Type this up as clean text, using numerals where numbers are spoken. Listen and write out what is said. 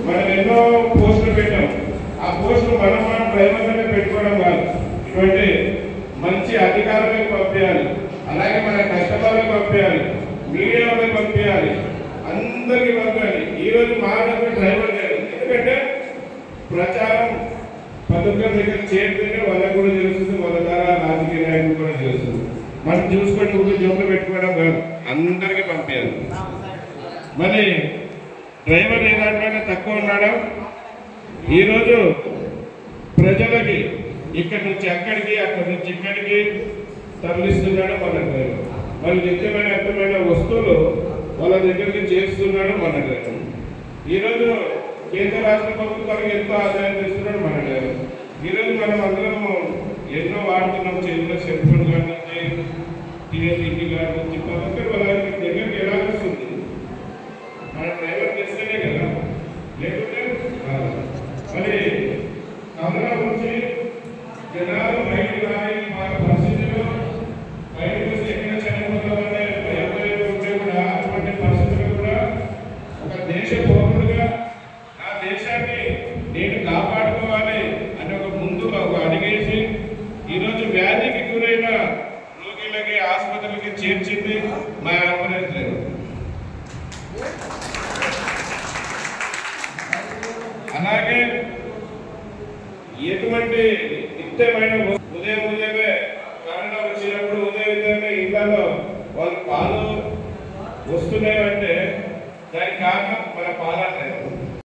మనం ఎన్నో పోస్టులు పెట్టాం. ఆ పోస్టులు మనం డ్రైవర్లనే పెట్టుకోవడం కాదు, ఇటువంటి మంచి అధికారులకు పంపించాలి, అలాగే మన కస్టమర్లకు పంపించాలి, మీడియా వాళ్ళకి పంపించాలి, అందరికీ పంపించాలి. ఈరోజు మా దగ్గర డ్రైవర్ లేదు, ఎందుకంటే ప్రచారం ప్రతి ఒక్కరి దగ్గర చేరితేనే వాళ్ళకు కూడా తెలుస్తుంది, వాళ్ళ ద్వారా రాజకీయ నాయకులు కూడా తెలుస్తుంది. మనం చూసుకొని ఊరికి జోబులు పెట్టుకోవడం కాదు, అందరికీ పంపించాలి. మరి డ్రైవర్ ఏ దాంట్లోనే తక్కువ ఉన్నాడా? ఈరోజు ప్రజలకి ఇక్కడి నుంచి అక్కడికి, అక్కడి నుంచి ఇక్కడికి తరలిస్తున్నాడు మన డ్రైవర్. వాళ్ళు నిత్యమైన అర్థమైన వస్తువులు వాళ్ళ దగ్గరికి చేస్తున్నాడు మన డ్రైవర్. ఈరోజు కేంద్ర రాష్ట్ర ప్రభుత్వానికి ఎంతో ఆదాయం తెస్తున్నాడు మన డ్రైవర్. ఈరోజు మనం అందరం ఎన్నో వాడుతున్నాం, చేతిలో సెల్ ఫోన్ కానీ టీఎస్ఈటీ కానీ ప్రతి ఒక్కరు వాళ్ళ దగ్గరికి ఎలా వస్తుంది? మన డ్రైవర్ చేస్తేనే కదా, లేకుంటే మరి కమలా వచ్చి జనాలు బయటకు రాని పరిస్థితిలో బయటకు వచ్చి ఎక్కడ చనిపోతామనే భయం ఉంటే కూడా అటువంటి పరిస్థితులు కూడా ఒక దేశ పౌరుడుగా నా దేశాన్ని నేను కాపాడుకోవాలి అని ఒక ముందు ఒక అడిగేసి ఈరోజు వ్యాధికి గురైన రోగులకి ఆసుపత్రులకి చేర్చింది మా అంబులెన్స్ డ్రైవర్. అలాగే ఎటువంటి నిత్యమైన ఉదయమే కరోనా వచ్చినప్పుడు ఉదయమే ఇళ్లలో వాళ్ళు పాలు వస్తున్నాయంటే దానికి కారణం మన పాల డ్రైవర్.